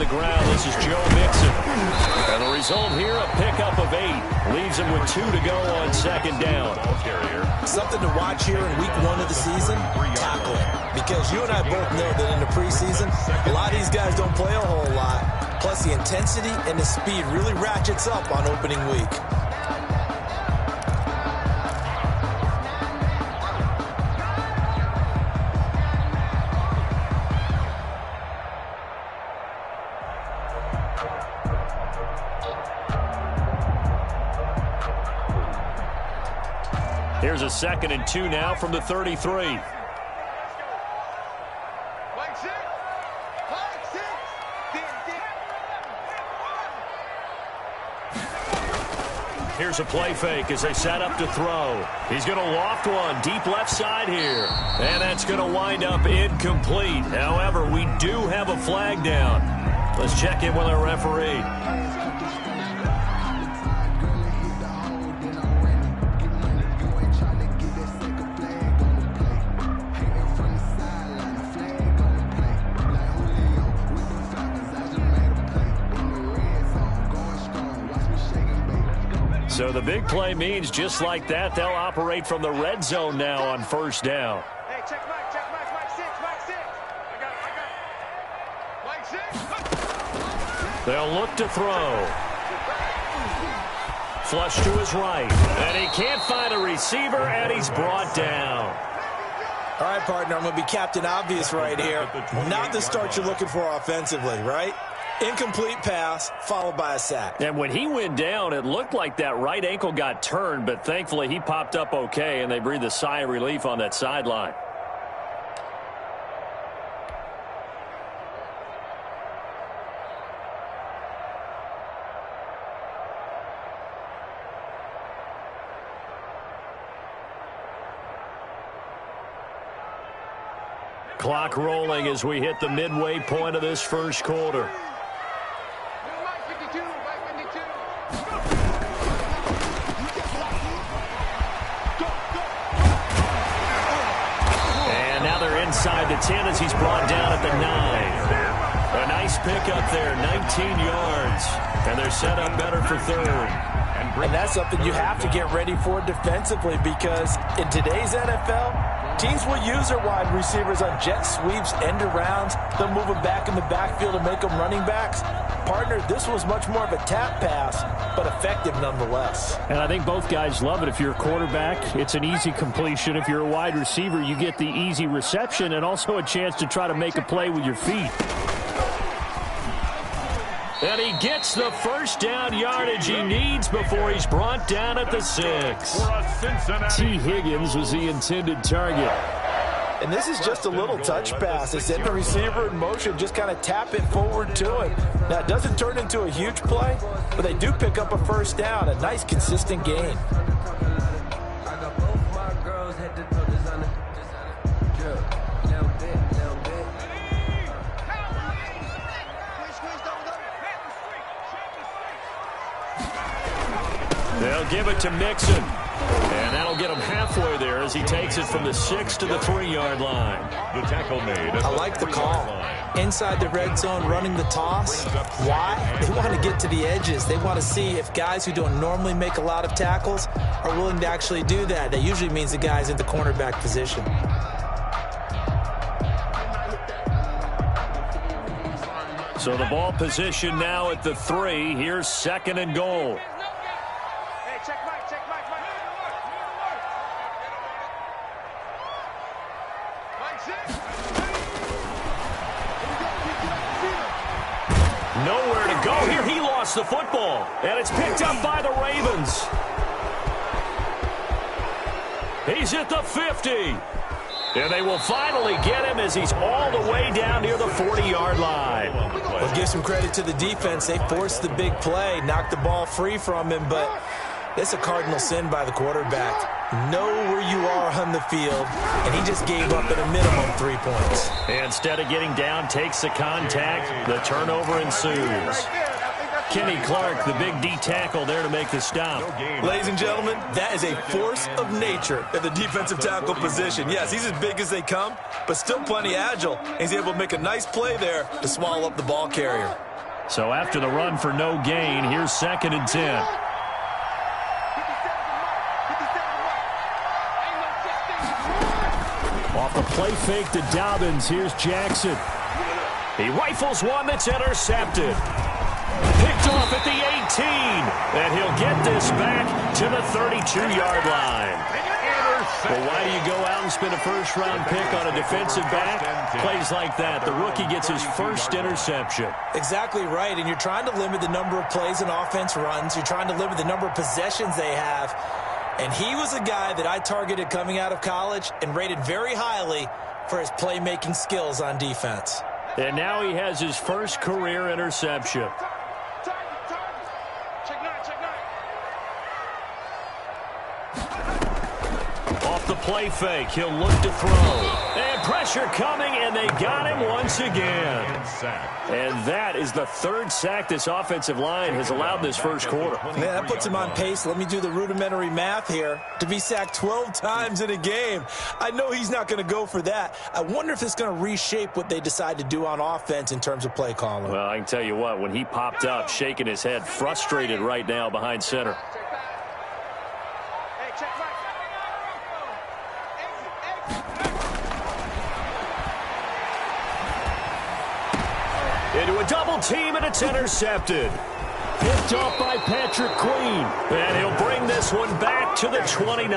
the ground. This is Joe Mixon. And the result here, a pickup of 8. Leaves him with 2 to go on second down. Something to watch here in week 1 of the season, tackling. Because you and I both know that in the preseason, a lot of these guys don't play a whole lot. Plus the intensity and the speed really ratchets up on opening week. Here's a 2nd and 2 now from the 33. Here's a play fake as they set up to throw. He's going to loft one deep left side here. And that's going to wind up incomplete. However, we do have a flag down. Let's check in with our referee. So the big play means just like that, they'll operate from the red zone now on first down. Hey, check Mike 6, Mike 6. Mike 6. They'll look to throw. Flush to his right. And he can't find a receiver, and he's brought down. All right, partner, I'm going to be Captain Obvious right here. Not the start you're looking for offensively, right? Incomplete pass, followed by a sack. And when he went down, it looked like that right ankle got turned, but thankfully he popped up okay, and they breathed a sigh of relief on that sideline. Clock rolling as we hit the midway point of this first quarter. Inside the 10 as he's brought down at the 9. A nice pickup there, 19 yards. And they're set up better for third. And that's something you have to get ready for defensively because in today's NFL, teams will use their wide receivers on jet sweeps, end arounds. They'll move them back in the backfield and make them running backs. Partner, this was much more of a tap pass, but effective nonetheless. And I think both guys love it. If you're a quarterback, it's an easy completion. If you're a wide receiver, you get the easy reception and also a chance to try to make a play with your feet. And he gets the first down yardage he needs before he's brought down at the 6. T. Higgins was the intended target. And this is just a little touch pass. They send the receiver in motion, just kind of tap it forward to him. Now, it doesn't turn into a huge play, but they do pick up a first down, a nice, consistent gain. They'll give it to Mixon. And that'll get him halfway there as he takes it from the 6 to the 3-yard line. The tackle made. I like the call. Inside the red zone, running the toss. Why? They want to get to the edges. They want to see if guys who don't normally make a lot of tackles are willing to actually do that. That usually means the guy's in the cornerback position. So the ball position now at the 3. Here's 2nd and goal. Nowhere to go here. He lost the football, and it's picked up by the Ravens. He's at the 50. And they will finally get him as he's all the way down near the 40-yard line. Well, give some credit to the defense. They forced the big play, knocked the ball free from him, but it's a cardinal sin by the quarterback. Know where you are on the field, and he just gave up at a minimum 3 points. Instead of getting down, takes the contact. The turnover ensues. Kenny Clark, the big D tackle there to make the stop. Ladies and gentlemen, that is a force of nature at the defensive tackle position. Yes, he's as big as they come, but still plenty agile. He's able to make a nice play there to swallow up the ball carrier. So after the run for no gain, here's 2nd and 10. Off the play fake to Dobbins, here's Jackson. He rifles one that's intercepted. Picked off at the 18, and he'll get this back to the 32-yard line. Well, why do you go out and spend a first-round pick on a defensive back? Plays like that, the rookie gets his first interception. Exactly right, and you're trying to limit the number of plays an offense runs. You're trying to limit the number of possessions they have. And he was a guy that I targeted coming out of college and rated very highly for his playmaking skills on defense. And now he has his first career interception. Off the play fake, he'll look to throw. And pressure coming, and they got him once again. And that is the 3rd sack this offensive line has allowed this first quarter. Man, that puts him on pace. Let me do the rudimentary math here. To be sacked 12 times in a game. I know he's not going to go for that. I wonder if it's going to reshape what they decide to do on offense in terms of play calling. Well, I can tell you what, when he popped up, shaking his head, frustrated right now behind center. Into a double team, and it's intercepted. Picked off by Patrick Queen. And he'll bring this one back to the 29.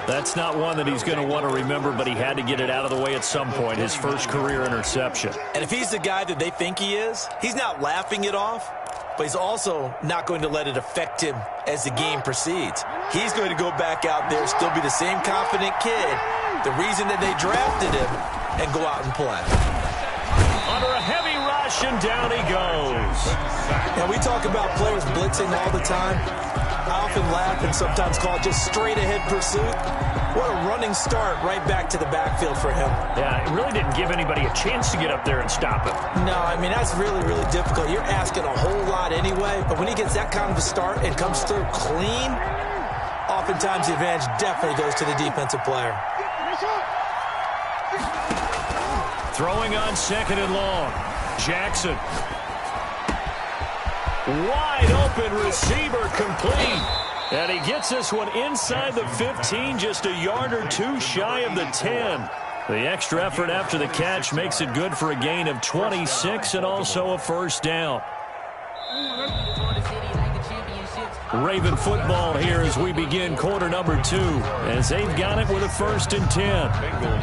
That's not one that he's going to want to remember, but he had to get it out of the way at some point, his first career interception. And if he's the guy that they think he is, he's not laughing it off, but he's also not going to let it affect him as the game proceeds. He's going to go back out there, still be the same confident kid, the reason that they drafted him, and go out and play. Under a heavy rush, and down he goes. Now, we talk about players blitzing all the time. I often laugh and sometimes call it just straight-ahead pursuit. What a running start right back to the backfield for him. Yeah, it really didn't give anybody a chance to get up there and stop him. No, I mean, that's really, really difficult. You're asking a whole lot anyway, but when he gets that kind of a start and comes through clean, oftentimes the advantage definitely goes to the defensive player. Throwing on 2nd and long. Jackson. Wide open receiver complete. And he gets this one inside the 15, just a yard or two shy of the 10. The extra effort after the catch makes it good for a gain of 26 and also a first down. Raven football here as we begin quarter number 2, as they've got it with a 1st and 10.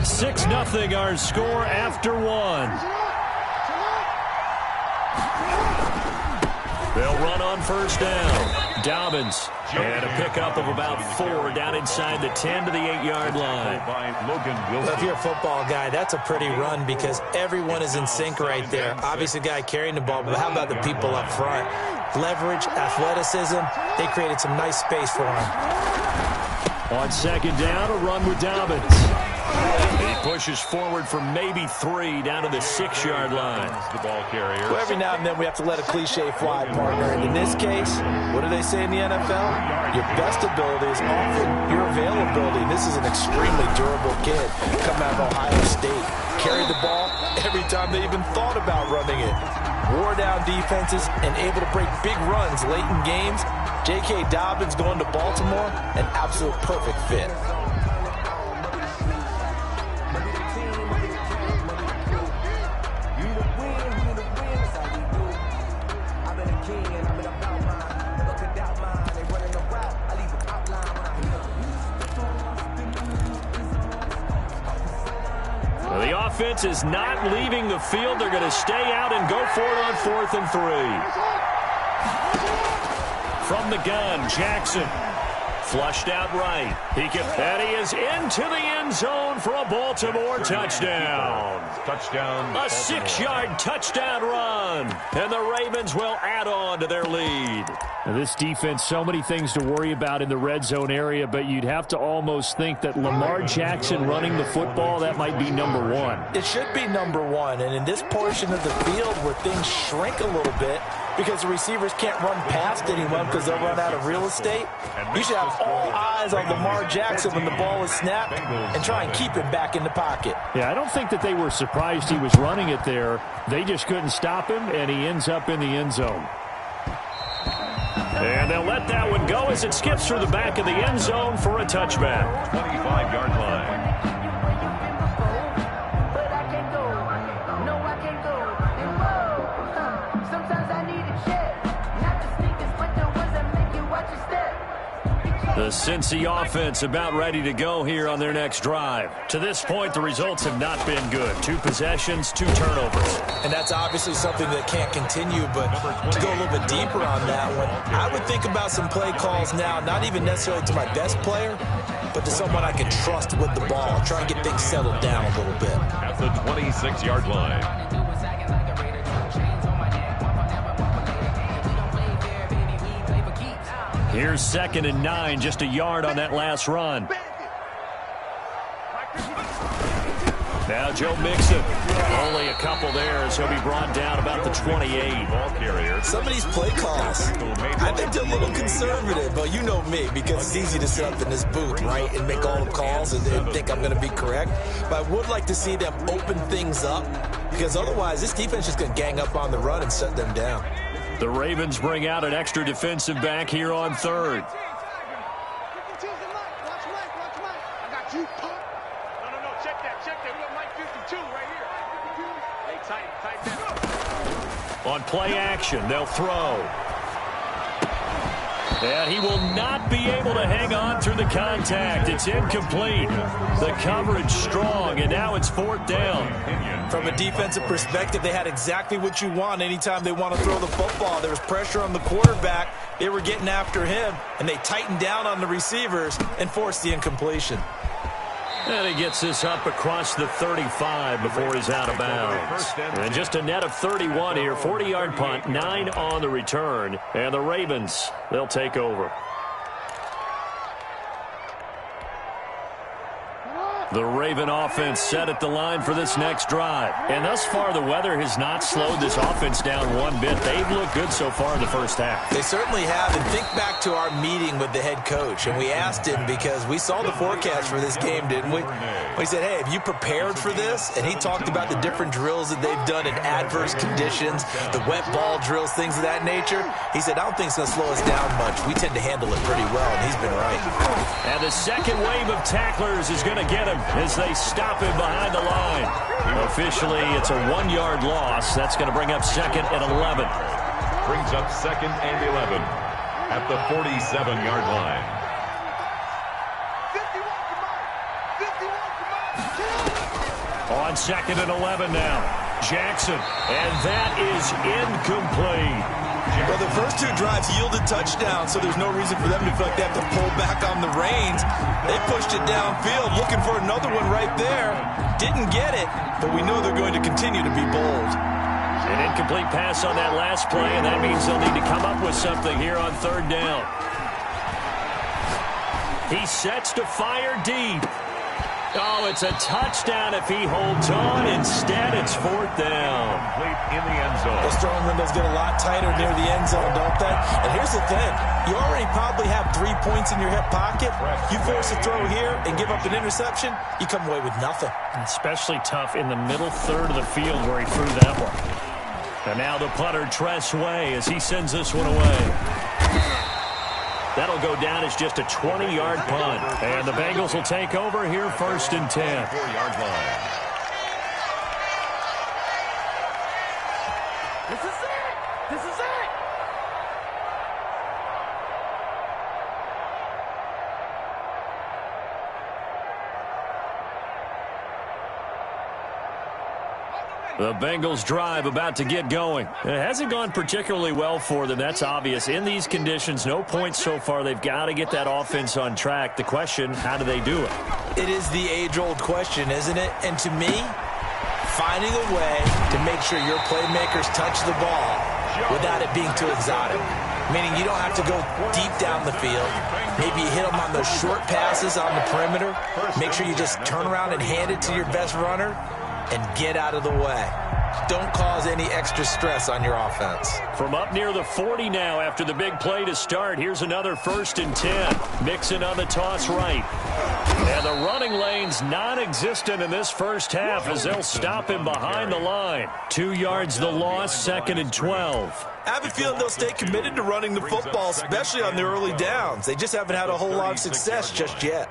6-0 our score after 1. They'll run on first down. Dobbins. And a pickup of about 4 down inside the 10 to the 8-yard line. Well, if you're a football guy, that's a pretty run because everyone is in sync right there. Obviously, the guy carrying the ball, but how about the people up front? Leverage, athleticism, they created some nice space for him. On 2nd down, a run with Dobbins. He pushes forward for maybe 3 down to the 6-yard line. The ball carrier. Well, every now and then we have to let a cliche fly, partner. And in this case, what do they say in the NFL? Your best ability is often your availability. This is an extremely durable kid coming out of Ohio State. Carried the ball every time they even thought about running it. Wore down defenses and able to break big runs late in games. J.K. Dobbins going to Baltimore, an absolute perfect fit. The offense is not leaving the field. They're going to stay out and go for it on 4th and 3. From the gun, Jackson. Flushed out right. And he is into the end zone for a Baltimore touchdown. Touchdown. A 6-yard touchdown run. And the Ravens will add on to their lead. Now, this defense, so many things to worry about in the red zone area, but you'd have to almost think that Lamar Jackson running the football, that might be number 1. It should be number 1. And in this portion of the field where things shrink a little bit, because the receivers can't run past anyone because they'll run out of real estate. You should have all eyes on Lamar Jackson when the ball is snapped and try and keep him back in the pocket. Yeah, I don't think that they were surprised he was running it there. They just couldn't stop him, and he ends up in the end zone. And they'll let that one go as it skips through the back of the end zone for a touchback. 25-yard line. The Cincy offense about ready to go here on their next drive. To this point, the results have not been good. 2 possessions, 2 turnovers. And that's obviously something that can't continue, but to go a little bit deeper on that one, I would think about some play calls now, not even necessarily to my best player, but to someone I can trust with the ball. Try and get things settled down a little bit. At the 26-yard line. Here's 2nd and 9, just a yard on that last run. Now Joe Mixon. Only a couple there as he'll be brought down about the 28. Ball carrier. Some of these play calls, I think they're a little conservative, but you know me, because it's easy to sit up in this booth, right, and make all the calls and think I'm going to be correct. But I would like to see them open things up, because otherwise this defense is going to gang up on the run and shut them down. The Ravens bring out an extra defensive back here on 3rd. I got you. No, check that. We got Mike 52 right here. Hey, tight that up. On play action, they'll throw. And he will not be able to hang on through the contact. It's incomplete. The coverage strong, and now it's 4th down. From a defensive perspective, they had exactly what you want anytime they want to throw the football. There was pressure on the quarterback. They were getting after him, and they tightened down on the receivers and forced the incompletion. And he gets this up across the 35 before he's out of bounds. And just a net of 31 here. 40-yard punt, 9 on the return. And the Ravens, they'll take over. The Raven offense set at the line for this next drive. And thus far, the weather has not slowed this offense down one bit. They've looked good so far in the first half. They certainly have. And think back to our meeting with the head coach. And we asked him, because we saw the forecast for this game, didn't we? We said, hey, have you prepared for this? And he talked about the different drills that they've done in adverse conditions, the wet ball drills, things of that nature. He said, I don't think it's going to slow us down much. We tend to handle it pretty well, and he's been right. And the second wave of tacklers is going to get him as they stop him behind the line. Officially, it's a 1-yard loss. That's going to bring up 2nd and 11. Brings up 2nd and 11 at the 47-yard line. 51 On 2nd and 11 now. Jackson, and that is incomplete. Well, the first 2 drives yielded touchdowns, so there's no reason for them to feel like they have to pull back on the reins. They pushed it downfield, looking for another one right there. Didn't get it, but we know they're going to continue to be bold. An incomplete pass on that last play, and that means they'll need to come up with something here on 3rd down. He sets to fire deep. Oh, it's a touchdown if he holds on. Instead, it's 4th down. Complete in the end zone. Those throwing windows get a lot tighter near the end zone, don't they? And here's the thing. You already probably have 3 points in your hip pocket. You force a throw here and give up an interception, you come away with nothing. Especially tough in the middle third of the field where he threw that one. And now the punter, Tress Way, as he sends this one away. That'll go down as just a 20-yard punt. And the Bengals will take over here 1st and 10. 4-yard line. This is it. This is it. The Bengals drive about to get going. It hasn't gone particularly well for them. That's obvious. In these conditions, no points so far. They've got to get that offense on track. The question, how do they do it? It is the age-old question, isn't it? And to me, finding a way to make sure your playmakers touch the ball without it being too exotic. Meaning you don't have to go deep down the field. Maybe you hit them on those short passes on the perimeter. Make sure you just turn around and hand it to your best runner and get out of the way. Don't cause any extra stress on your offense. From up near the 40 now after the big play to start. Here's another 1st and 10. Mixon on the toss right. And the running lane's non-existent in this first half as they'll stop him behind the line. 2 yards the loss, 2nd and 12. I have a feeling they'll stay committed to running the football, especially on their early downs. They just haven't had a whole lot of success just yet.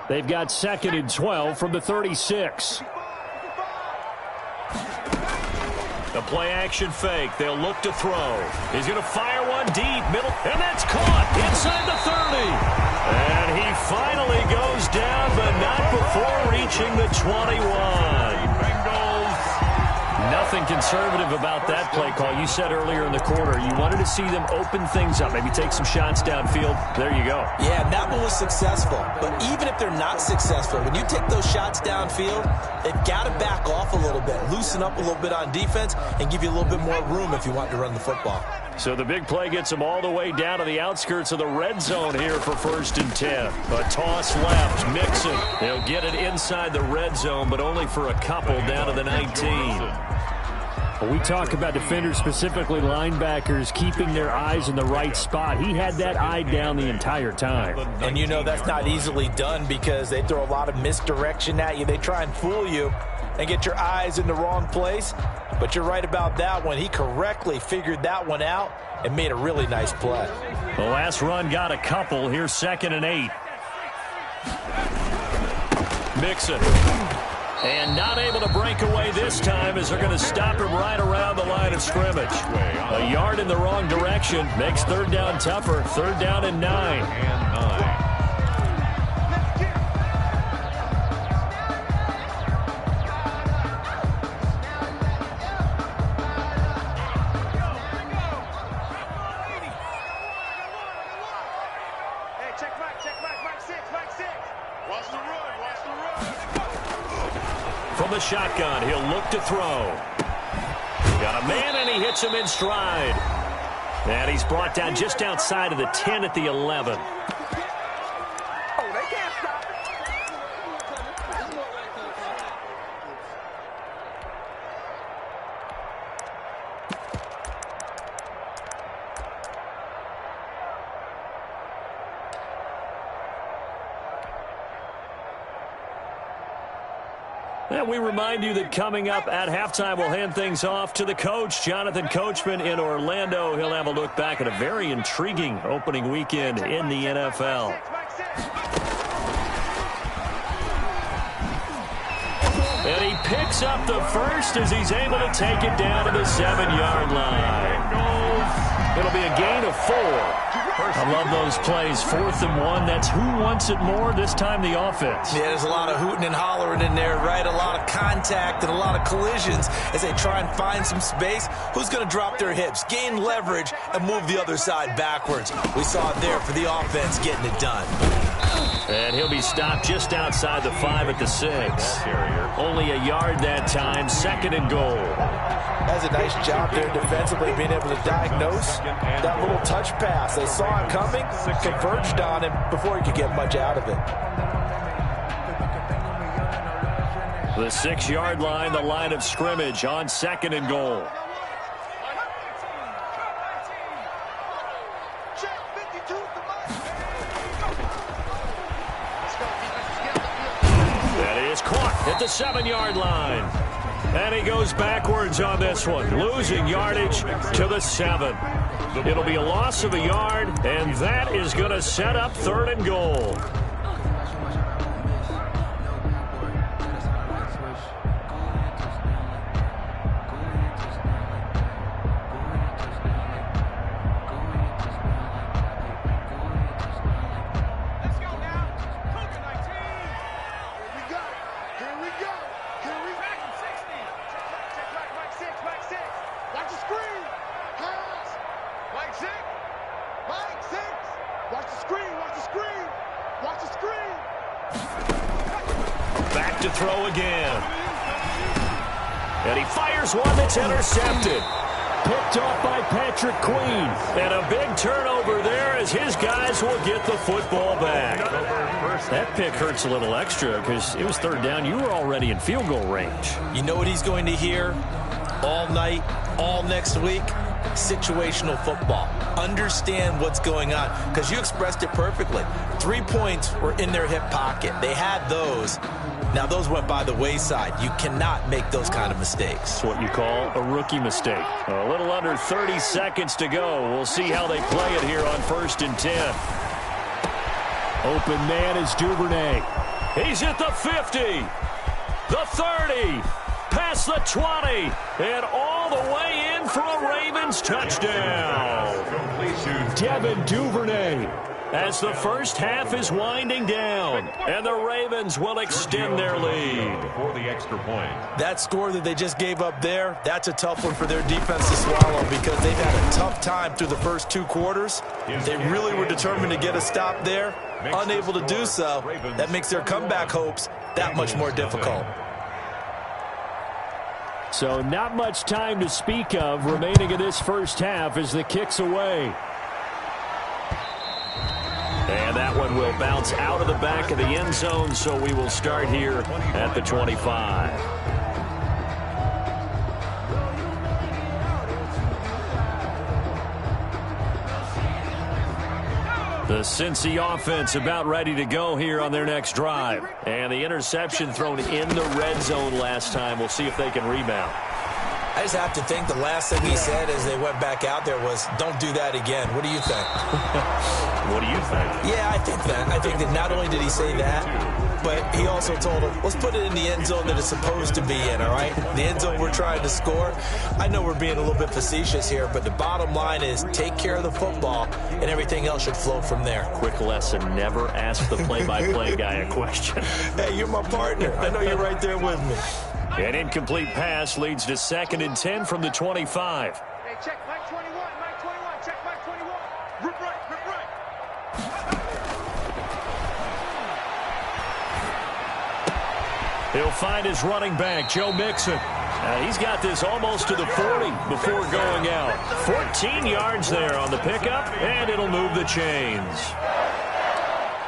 They've got 2nd and 12 from the 36. The play-action fake. They'll look to throw. He's going to fire one deep, middle, and that's caught inside the 30. And he finally goes down, but not before reaching the 21. Nothing conservative about that play call. You said earlier in the quarter you wanted to see them open things up, maybe take some shots downfield. There you go. Yeah, that one was successful. But even if they're not successful, when you take those shots downfield, they've got to back off a little bit, loosen up a little bit on defense, and give you a little bit more room if you want to run the football. So the big play gets them all the way down to the outskirts of the red zone here for 1st and 10. A toss left, Mixon. They'll get it inside the red zone, but only for a couple down to the 19. When we talk about defenders, specifically linebackers, keeping their eyes in the right spot, he had that eye down the entire time. And you know that's not easily done because they throw a lot of misdirection at you. They try and fool you and get your eyes in the wrong place. But you're right about that one. He correctly figured that one out and made a really nice play. The last run got a couple. Here's 2nd and 8. Mixon. And not able to break away this time as they're going to stop him right around the line of scrimmage. A yard in the wrong direction makes 3rd down tougher. 3rd down and 9. From the shotgun, he'll look to throw. Got a man, and he hits him in stride. And he's brought down just outside of the 10 at the 11. And we remind you that coming up at halftime, we'll hand things off to the coach, Jonathan Coachman in Orlando. He'll have a look back at a very intriguing opening weekend in the NFL. And he picks up the first as he's able to take it down to the 7-yard line. It'll be a gain of 4. I love those plays. 4th and 1. That's who wants it more, this time the offense. Yeah, there's a lot of hooting and hollering in there, right? A lot of contact and a lot of collisions as they try and find some space. Who's going to drop their hips, gain leverage, and move the other side backwards? We saw it there for the offense getting it done. And he'll be stopped just outside the 5 at the 6. Only a yard that time. 2nd and goal. That's a nice job there defensively, being able to diagnose that little touch pass. They saw it coming, converged on him before he could get much out of it. The 6-yard line, the line of scrimmage on 2nd and goal. That is caught at the 7-yard line. And he goes backwards on this one, losing yardage to the 7. It'll be a loss of a yard, and that is going to set up 3rd and goal. Back to throw again. And he fires one that's intercepted. picked off by Patrick Queen. And a big turnover there as his guys will get the football back. That pick hurts a little extra because it was third down. You were already in field goal range. You know what he's going to hear all night, all next week? Situational football. Understand what's going on, because you expressed it perfectly. 3 points were in their hip pocket. They had those. Now, those went by the wayside. You cannot make those kind of mistakes. It's what you call a rookie mistake. A little under 30 seconds to go. We'll see how they play it here on 1st and 10. Open man is Duvernay. He's at the 50, the 30, past the 20, and all the way in for a Ravens touchdown. Devin Duvernay. As the first half is winding down, and the Ravens will extend their lead. For the extra point. That score that they just gave up there, that's a tough one for their defense to swallow, because they've had a tough time through the first 2 quarters. They really were determined to get a stop there. Unable to do so, that makes their comeback hopes that much more difficult. So not much time to speak of remaining in this first half as the kick's away. And that one will bounce out of the back of the end zone, so we will start here at the 25. The Cincy offense about ready to go here on their next drive. And the interception thrown in the red zone last time. We'll see if they can rebound. I just have to think the last thing he said as they went back out there was, don't do that again. What do you think? What do you think? Yeah, I think that. I think that not only did he say that, but he also told him, let's put it in the end zone that it's supposed to be in, all right? The end zone we're trying to score. I know we're being a little bit facetious here, but the bottom line is take care of the football, and everything else should flow from there. Quick lesson, never ask the play-by-play guy a question. Hey, you're my partner. I know you're right there with me. An incomplete pass leads to 2nd and 10 from the 25. Hey, check Mike 21, Mike 21, check Mike 21. Rip right, rip right. He'll find his running back, Joe Mixon. He's got this almost to the 40 before going out. 14 yards there on the pickup, and it'll move the chains.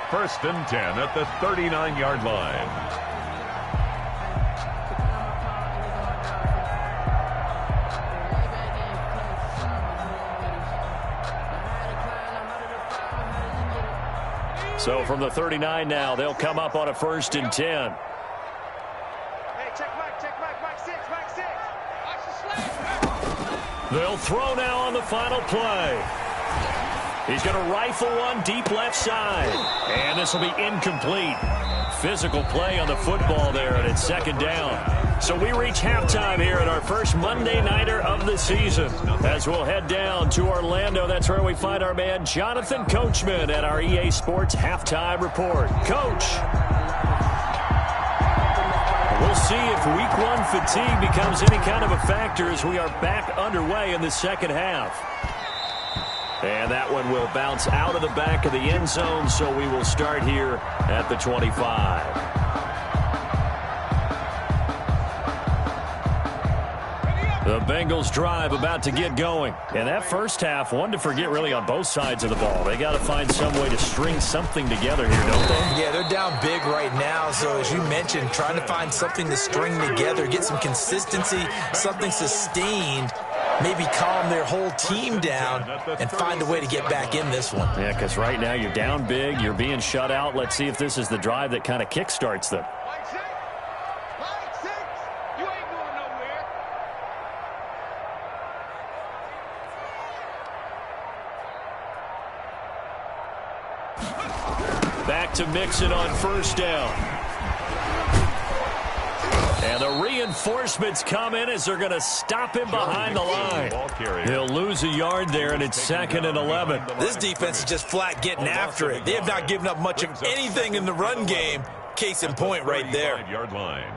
1st and 10 at the 39-yard line. So from the 39 now, they'll come up on a 1st and 10. Hey, check Mike 6, Mike 6. Watch the slide. They'll throw now on the final play. He's going to rifle one deep left side. And this will be incomplete. Physical play on the football there, and it's 2nd down. So we reach halftime here at our first Monday Nighter of the season. As we'll head down to Orlando, that's where we find our man Jonathan Coachman at our EA Sports Halftime Report. Coach, we'll see if Week 1 fatigue becomes any kind of a factor as we are back underway in the second half. And that one will bounce out of the back of the end zone, so we will start here at the 25. The Bengals drive about to get going. And that first half, one to forget really on both sides of the ball. They got to find some way to string something together here, don't they? Yeah, they're down big right now. So as you mentioned, trying to find something to string together, get some consistency, something sustained, maybe calm their whole team down and find a way to get back in this one. Yeah, because right now you're down big, you're being shut out. Let's see if this is the drive that kind of kickstarts them. Mike 6, Mike 6. You ain't going nowhere. Back to Mixon on 1st down. And the reinforcements come in as they're going to stop him behind the line. He'll lose a yard there, and it's 2nd and 11. This defense is just flat getting after it. They have not given up much of anything in the run game. Case in point right there. Yard line.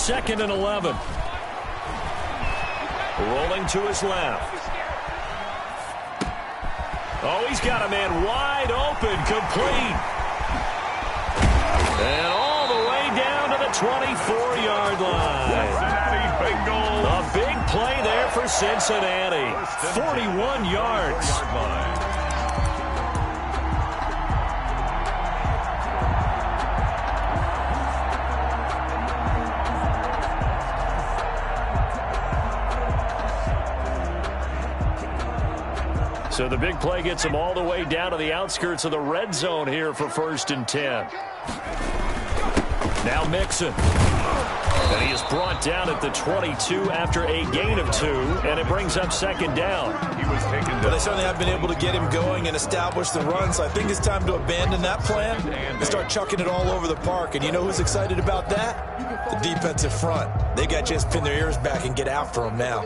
2nd and 11. Rolling to his left. Oh, he's got a man wide open, complete. And all the way down to the 24-yard line. A big play there for Cincinnati. 41 yards. So the big play gets him all the way down to the outskirts of the red zone here for 1st and 10. Now Mixon. And he is brought down at the 22 after a gain of 2, and it brings up 2nd down. Well, they certainly have been able to get him going and establish the run, so I think it's time to abandon that plan and start chucking it all over the park. And you know who's excited about that? The defensive front. They got just pin their ears back and get after him now.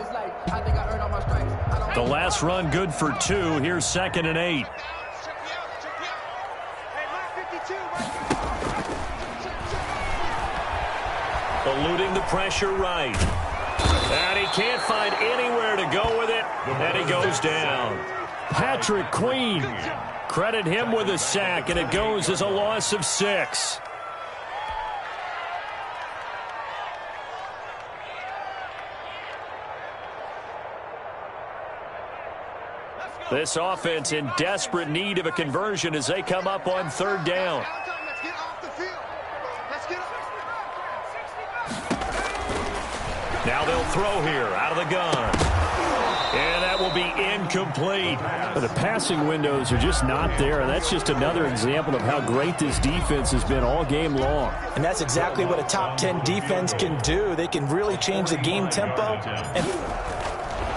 The last run good for 2. Here's 2nd and 8. Eluding the pressure right. And he can't find anywhere to go with it. And he goes down. Patrick Queen. Credit him with a sack, and it goes as a loss of 6. This offense in desperate need of a conversion as they come up on 3rd down. Now they'll throw here out of the gun. And that will be incomplete. The passing windows are just not there, and that's just another example of how great this defense has been all game long. And that's exactly what a top 10 defense can do. They can really change the game tempo. And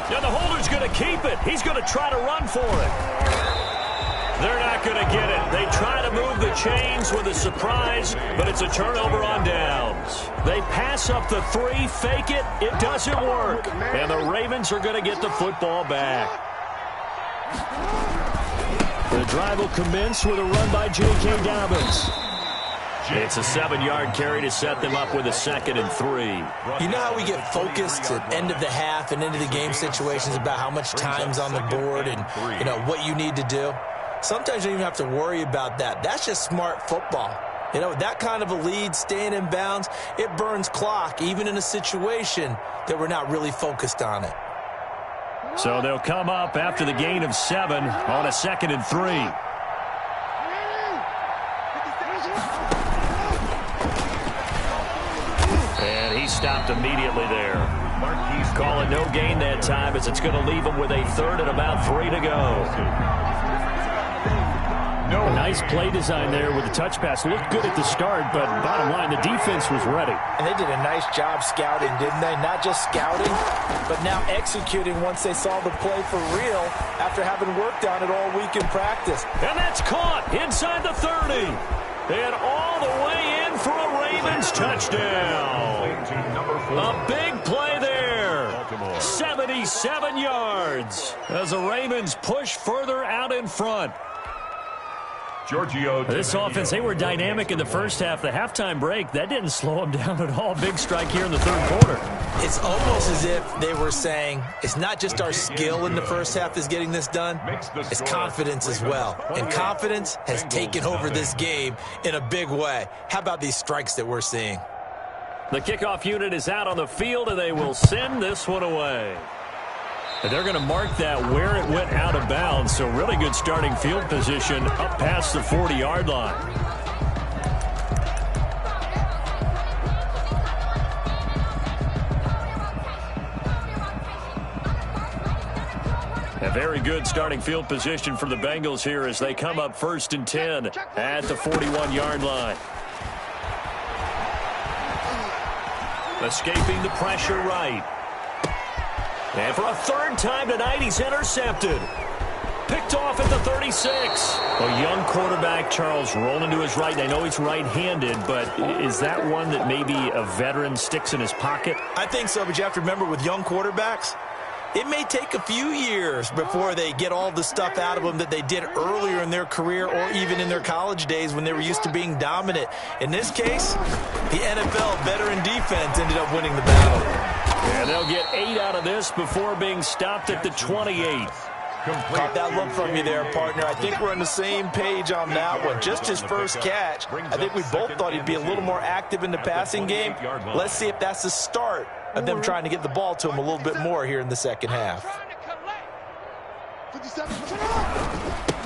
now the holder's going to keep it. He's going to try to run for it. They're not going to get it. They try to move the chains with a surprise, but it's a turnover on downs. They pass up the 3, fake it. It doesn't work. And the Ravens are going to get the football back. The drive will commence with a run by J.K. Dobbins. It's a 7-yard carry to set them up with a 2nd and 3. You know how we get focused at end of the half and into the game situations about how much time's on the board and, you know, what you need to do? Sometimes you don't even have to worry about that. That's just smart football. You know, that kind of a lead, staying in bounds, it burns clock, even in a situation that we're not really focused on it. So they'll come up after the gain of 7 on a 2nd and 3. And he stopped immediately there. Call it no gain that time as it's going to leave him with a 3rd and about 3 to go. A nice play design there with the touch pass. Looked good at the start, but bottom line, the defense was ready. And they did a nice job scouting, didn't they? Not just scouting, but now executing once they saw the play for real after having worked on it all week in practice. And that's caught inside the 30. And all the way in for a Ravens touchdown. A big play there. 77 yards as the Ravens push further out in front. This offense, they were dynamic in the first half. The halftime break, that didn't slow them down at all. Big strike here in the 3rd quarter. It's almost as if they were saying, it's not just our skill in the first half that's getting this done, it's confidence as well. And confidence has taken over this game in a big way. How about these strikes that we're seeing? The kickoff unit is out on the field, and they will send this one away. And they're going to mark that where it went out of bounds. So really good starting field position up past the 40-yard line. A very good starting field position for the Bengals here as they come up 1st and 10 at the 41-yard line. Escaping the pressure right. And for a 3rd time tonight, he's intercepted. Picked off at the 36. A young quarterback, Charles, rolling to his right. I know he's right-handed, but is that one that maybe a veteran sticks in his pocket? I think so, but you have to remember with young quarterbacks, it may take a few years before they get all the stuff out of them that they did earlier in their career or even in their college days when they were used to being dominant. In this case, the NFL veteran defense ended up winning the battle. And they'll get 8 out of this before being stopped at the 28. Caught that look from you there, partner. I think we're on the same page on that one. Just his first catch. I think we both thought he'd be a little more active in the passing game. Let's see if that's the start of them trying to get the ball to him a little bit more here in the second half.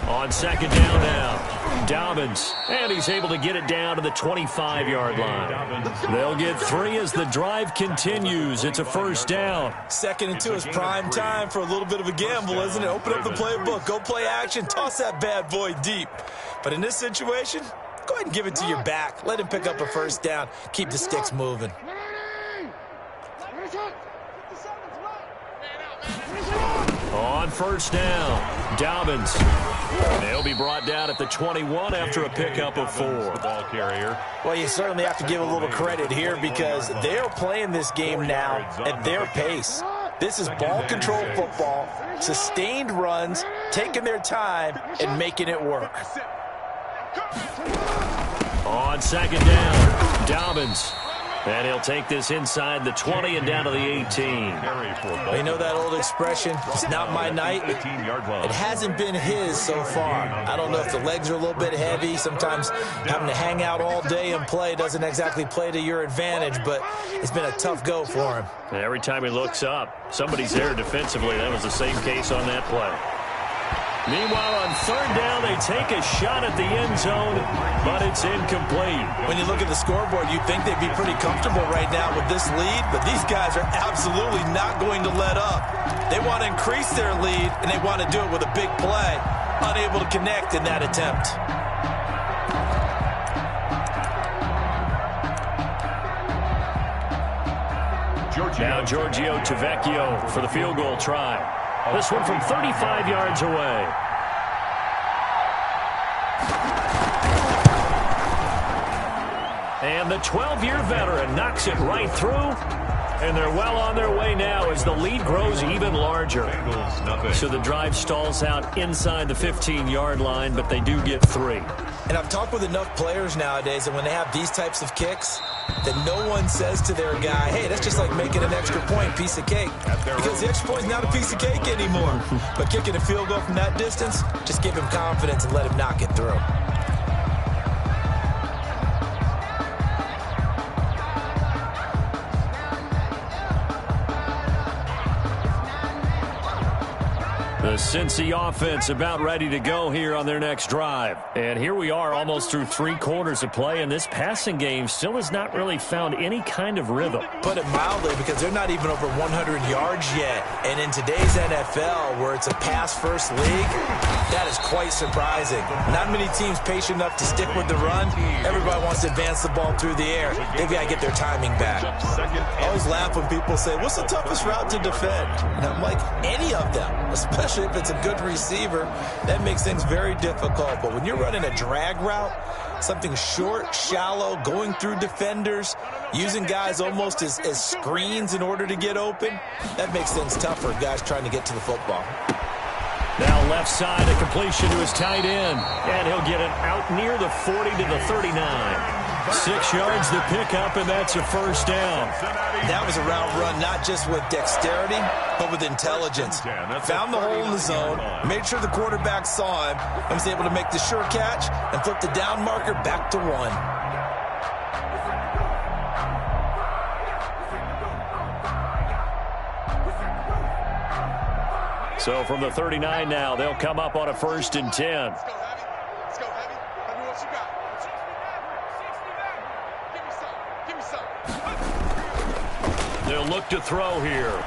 On second down now, Dobbins, and he's able to get it down to the 25-yard line. They'll get 3 as the drive continues. It's a first down. 2nd and 2 is prime time for a little bit of a gamble, isn't it? Open up the playbook, go play action, toss that bad boy deep. But in this situation, go ahead and give it to your back. Let him pick up a first down. Keep the sticks moving. On first down, Dobbins. They'll be brought down at the 21 after a pickup of 4. Ball carrier. Well, you certainly have to give a little credit here because they're playing this game now at their pace. This is ball control football, sustained runs, taking their time, and making it work. On second down, Dobbins. And he'll take this inside the 20 and down to the 18. You know that old expression, it's not my night? It hasn't been his so far. I don't know if the legs are a little bit heavy. Sometimes having to hang out all day and play doesn't exactly play to your advantage, but it's been a tough go for him. Every time he looks up, somebody's there defensively. That was the same case on that play. Meanwhile, on third down, they take a shot at the end zone, but it's incomplete. When you look at the scoreboard, you'd think they'd be pretty comfortable right now with this lead, but these guys are absolutely not going to let up. They want to increase their lead, and they want to do it with a big play. Unable to connect in that attempt. Now Giorgio Tavecchio for the field goal try. This one from 35 yards away. And the 12-year veteran knocks it right through. And they're well on their way now as the lead grows even larger. So the drive stalls out inside the 15-yard line, but they do get 3. And I've talked with enough players nowadays, and when they have these types of kicks, that no one says to their guy, hey, that's just like making an extra point, piece of cake. Because the extra point is not a piece of cake anymore. But kicking a field goal from that distance, just give him confidence and let him knock it through. The Cincy offense about ready to go here on their next drive. And here we are almost through 3 quarters of play, and this passing game still has not really found any kind of rhythm. Put it mildly, because they're not even over 100 yards yet. And in today's NFL, where it's a pass-first league, that is quite surprising. Not many teams patient enough to stick with the run. Everybody wants to advance the ball through the air. They've got to get their timing back. I always laugh when people say, what's the toughest route to defend? And I'm like, any of them, especially if it's a good receiver. That makes things very difficult. But when you're running a drag route, something short, shallow, going through defenders, using guys almost as screens in order to get open, that makes things tough for guys trying to get to the football. Now left side, a completion to his tight end. And he'll get it out near the 40 to the 39. 6 yards to pick up, and that's a first down. That was a route run not just with dexterity, but with intelligence. Found the hole in the zone, made sure the quarterback saw him, and was able to make the sure catch and flip the down marker back to 1. So from the 39 now, they'll come up on a 1st and 10. Let's go, Heavy. Heavy, what you got? Give me some. They'll look to throw here.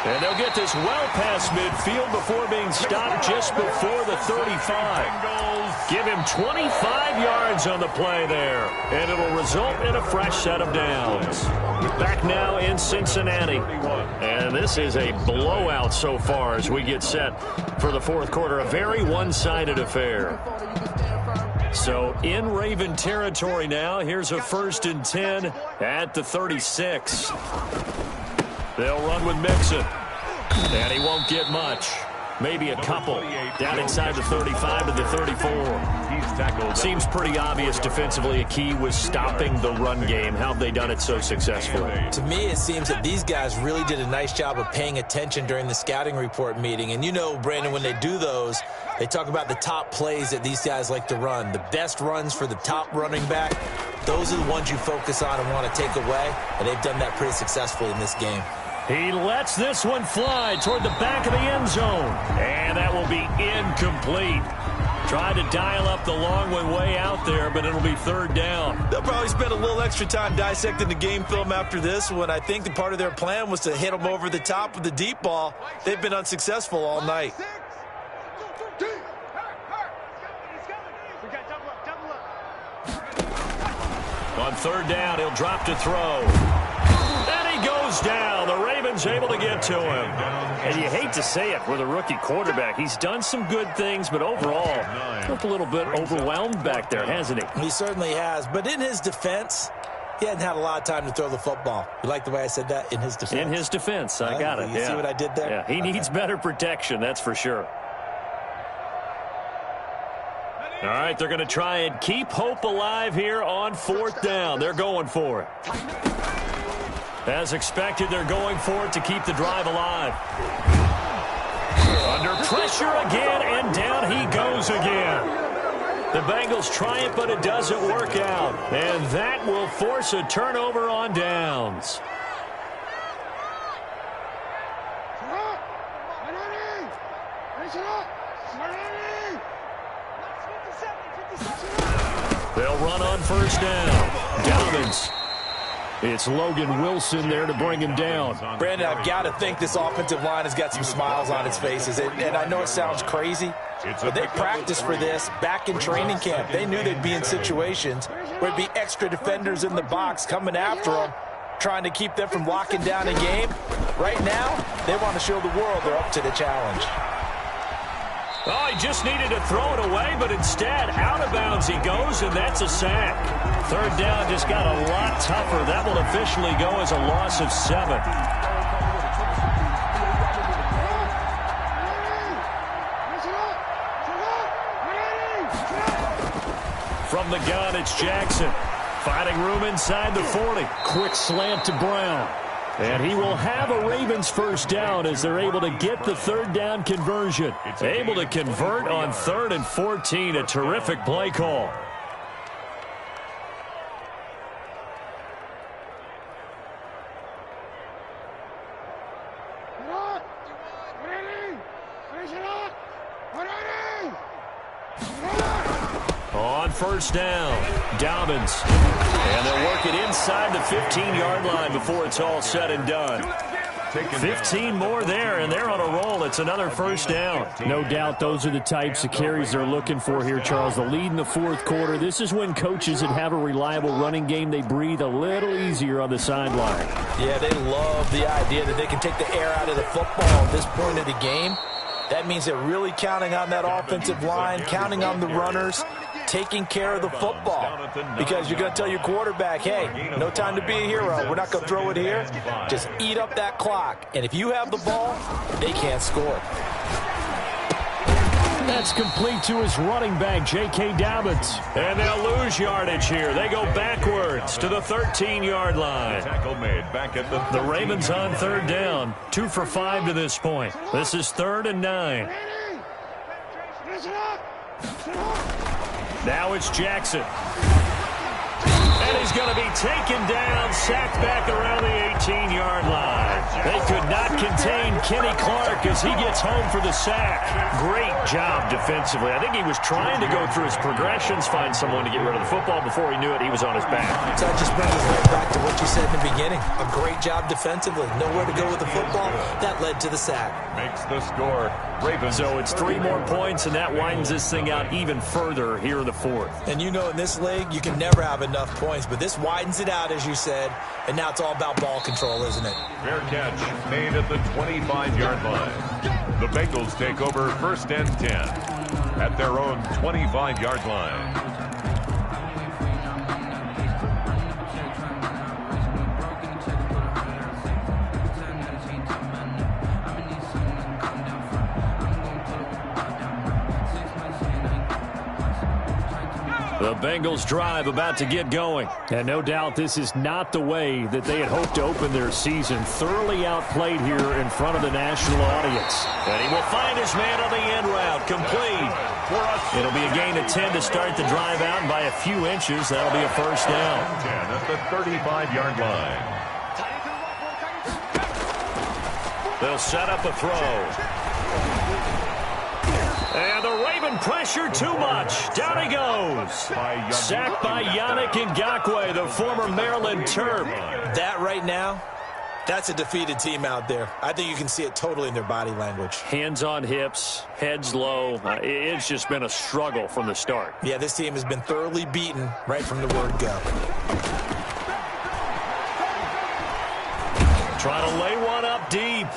And they'll get this well past midfield before being stopped just before the 35. Give him 25 yards on the play there. And it'll result in a fresh set of downs. Back now in Cincinnati. And this is a blowout so far as we get set for the 4th quarter. A very one-sided affair. So in Raven territory now. Here's a 1st and 10 at the 36. They'll run with Mixon. And he won't get much. Maybe a couple. Down inside the 35 to the 34. Seems pretty obvious defensively a key was stopping the run game. How have they done it so successfully? To me, it seems that these guys really did a nice job of paying attention during the scouting report meeting. And you know, Brandon, when they do those, they talk about the top plays that these guys like to run. The best runs for the top running back, those are the ones you focus on and want to take away. And they've done that pretty successfully in this game. He lets this one fly toward the back of the end zone. And that will be incomplete. Tried to dial up the long one way out there, but it'll be third down. They'll probably spend a little extra time dissecting the game film after this one. I think the part of their plan was to hit them over the top with the deep ball. They've been unsuccessful all night. On third down, he'll drop to throw. And he goes down. The Ravens able to get to him. And you hate to say it with a rookie quarterback. He's done some good things, but overall, looked a little bit overwhelmed back there, hasn't he? He certainly has. But in his defense, he hadn't had a lot of time to throw the football. You like the way I said that? In his defense. In his defense. I got it. You see what I did there? Yeah, he needs better protection, that's for sure. All right, they're going to try and keep hope alive here on fourth down. They're going for it. As expected, they're going for it to keep the drive alive. Under pressure again, and down he goes again. The Bengals try it, but it doesn't work out. And that will force a turnover on downs. They'll run on first down. Dobbins. It's Logan Wilson there to bring him down. Brandon, I've got to think this offensive line has got some smiles on its faces. And I know it sounds crazy, but they practiced for this back in training camp. They knew they'd be in situations where there'd be extra defenders in the box coming after them, trying to keep them from locking down a game. Right now, they want to show the world they're up to the challenge. Oh, he just needed to throw it away, but instead, out of bounds he goes, and that's a sack. Third down just got a lot tougher. That will officially go as a loss of 7. From the gun, it's Jackson. Finding room inside the 40. Quick slant to Brown. And he will have a Ravens first down as they're able to get the third down conversion. Able to convert on 3rd and 14. A terrific play call. On first down, Dobbins. And they'll work it inside the 15-yard line before it's all said and done. 15 more there, and they're on a roll. It's another first down. No doubt those are the types of carries they're looking for here, Charles. The lead in the fourth quarter. This is when coaches that have a reliable running game, they breathe a little easier on the sideline. Yeah, they love the idea that they can take the air out of the football at this point of the game. That means they're really counting on that offensive line, counting on the runners, taking care of the football. Because you're going to tell your quarterback, hey, no time to be a hero. We're not going to throw it here. Just eat up that clock. And if you have the ball, they can't score. That's complete to his running back, J.K. Dobbins. And they'll lose yardage here. They go backwards to the 13-yard line. Tackle made back at the Ravens on third down. 2 for 5 to this point. This is 3rd and 9. Now it's Jackson. And he's going to be taken down, sacked back around the 18-yard line. They could not contain Kenny Clark as he gets home for the sack. Great job defensively. I think he was trying to go through his progressions, find someone to get rid of the football. Before he knew it, he was on his back. So that just brings us right back to what you said in the beginning. A great job defensively. Nowhere to go with the football. That led to the sack. Makes the score. Ravens. So it's 3 more points, and that widens this thing out even further here in the 4th. And you know in this league, you can never have enough points, but this widens it out, as you said, and now it's all about ball control, isn't it? Fair catch made at the 25-yard line. The Bengals take over 1st and 10 at their own 25-yard line. The Bengals drive about to get going. And no doubt this is not the way that they had hoped to open their season. Thoroughly outplayed here in front of the national audience. And he will find his man on the end route. Complete. It'll be a gain of 10 to start the drive out, and by a few inches, that'll be a first down. 10 at the 35-yard line. They'll set up a throw. And the Raven pressure too much. Down he goes. Sacked by Yannick Ngakoue, the former Maryland Terp. That right now, that's a defeated team out there. I think you can see it totally in their body language. Hands on hips, heads low. It's just been a struggle from the start. Yeah, this team has been thoroughly beaten right from the word go. Trying to lay one up deep.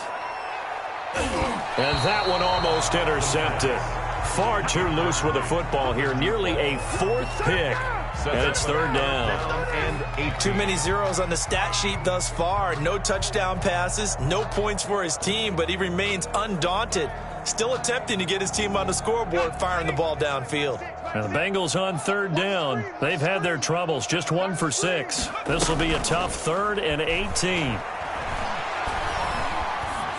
And that one almost intercepted. Far too loose with the football here. Nearly a fourth pick. And it's third down. Too many zeros on the stat sheet thus far. No touchdown passes, no points for his team, but he remains undaunted. Still attempting to get his team on the scoreboard, firing the ball downfield. And the Bengals on third down. They've had their troubles. Just 1 for 6. This will be a tough 3rd and 18.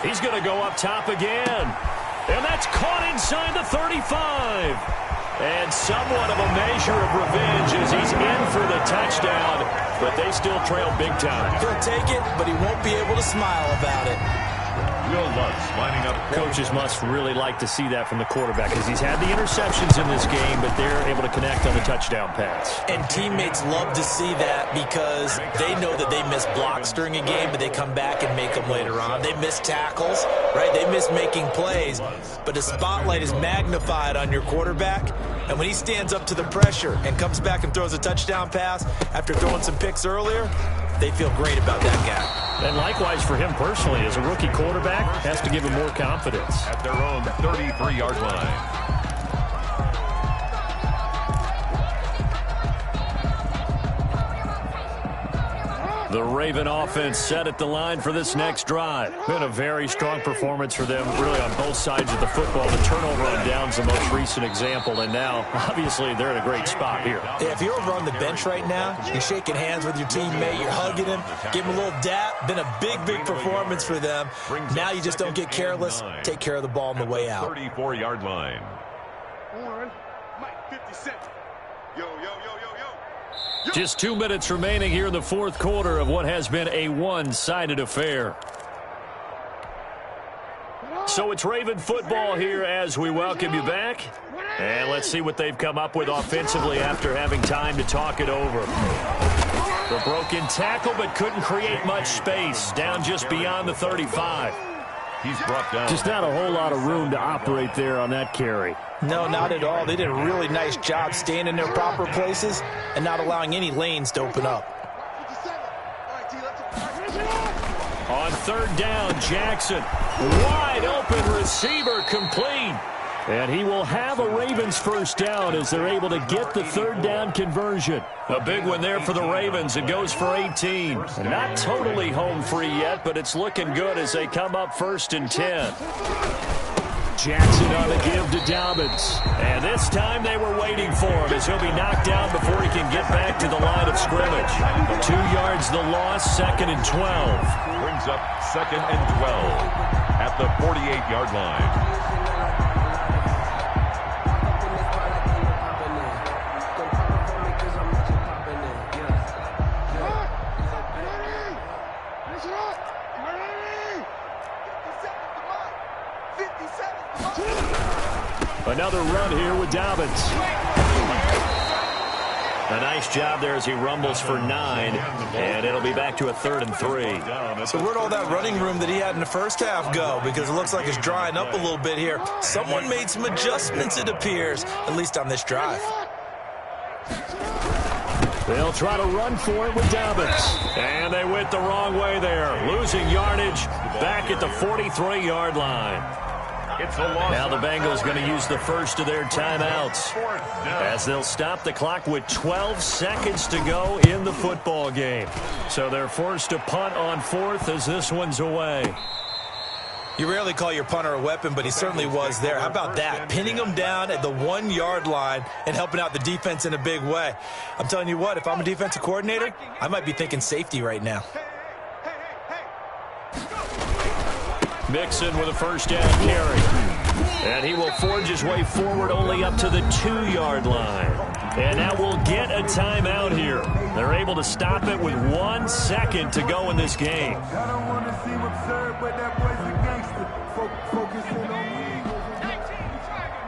He's going to go up top again. And that's caught inside the 35. And somewhat of a measure of revenge as he's in for the touchdown. But they still trail big time. He'll take it, but he won't be able to smile about it. Will Lutz lining up. Coaches must really like to see that from the quarterback because he's had the interceptions in this game, but they're able to connect on the touchdown pass. And teammates love to see that because they know that they miss blocks during a game, but they come back and make them later on. They miss tackles, right? They miss making plays, but the spotlight is magnified on your quarterback. And when he stands up to the pressure and comes back and throws a touchdown pass after throwing some picks earlier, they feel great about that guy. And likewise for him personally, as a rookie quarterback, has to give him more confidence. At their own 33-yard line. The Raven offense set at the line for this next drive. Been a very strong performance for them, really on both sides of the football. The turnover on down's the most recent example, and now, obviously, they're in a great spot here. Yeah, if you're over on the bench right now, you're shaking hands with your teammate, you're hugging him, give him a little dap. Been a big, big performance for them. Now you just don't get careless. Take care of the ball on the way out. 34-yard line. Mike 57. Yo, yo, yo, yo, yo. Just 2 minutes remaining here in the fourth quarter of what has been a one-sided affair. So it's Raven football here as we welcome you back. And let's see what they've come up with offensively after having time to talk it over. The broken tackle, but couldn't create much space. Down just beyond the 35. He's brought down. Just not a whole lot of room to operate there on that carry. No, not at all. They did a really nice job staying in their proper places and not allowing any lanes to open up. On third down, Jackson. Wide open receiver, complete. And he will have a Ravens first down as they're able to get the third down conversion. A big one there for the Ravens. It goes for 18. Not totally home free yet, but it's looking good as they come up 1st and 10. Jackson on the give to Dobbins. And this time they were waiting for him as he'll be knocked down before he can get back to the line of scrimmage. 2 yards the loss, 2nd and 12. Brings up 2nd and 12 at the 48-yard line. Another run here with Dobbins. A nice job there as he rumbles for 9, and it'll be back to a 3rd and 3. So where'd all that running room that he had in the first half go? Because it looks like it's drying up a little bit here. Someone made some adjustments, it appears, at least on this drive. They'll try to run for it with Dobbins. And they went the wrong way there. Losing yardage back at the 43-yard line. Now the Bengals going to use the first of their timeouts as they'll stop the clock with 12 seconds to go in the football game. So they're forced to punt on 4th as this one's away. You rarely call your punter a weapon, but he certainly was there. How about that? Pinning him down at the 1-yard line and helping out the defense in a big way. I'm telling you what, if I'm a defensive coordinator, I might be thinking safety right now. Mixon with a first down carry. And he will forge his way forward only up to the 2-yard line. And now we'll get a timeout here. They're able to stop it with 1 second to go in this game. I don't want to seem absurd, but that boy's a gangster. Focusing on me. 19, Tiger.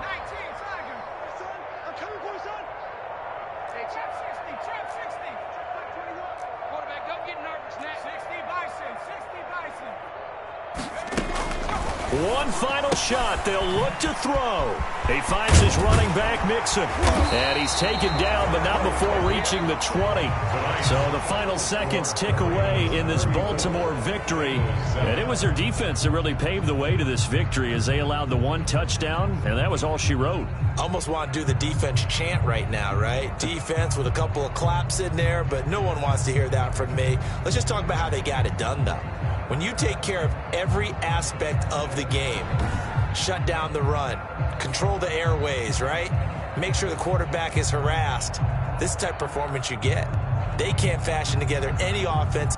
Son, I'm coming for you, son. Hey, trap 60. 21. Quarterback, don't get nervous now. 60 Bison. One final shot. They'll look to throw. He finds his running back, Mixon. And he's taken down, but not before reaching the 20. So the final seconds tick away in this Baltimore victory. And it was their defense that really paved the way to this victory as they allowed the 1 touchdown, and that was all she wrote. Almost want to do the defense chant right now, right? Defense with a couple of claps in there, but no one wants to hear that from me. Let's just talk about how they got it done, though. When you take care of every aspect of the game, shut down the run, control the airways, right? Make sure the quarterback is harassed. This is the type of performance you get. They can't fashion together any offense.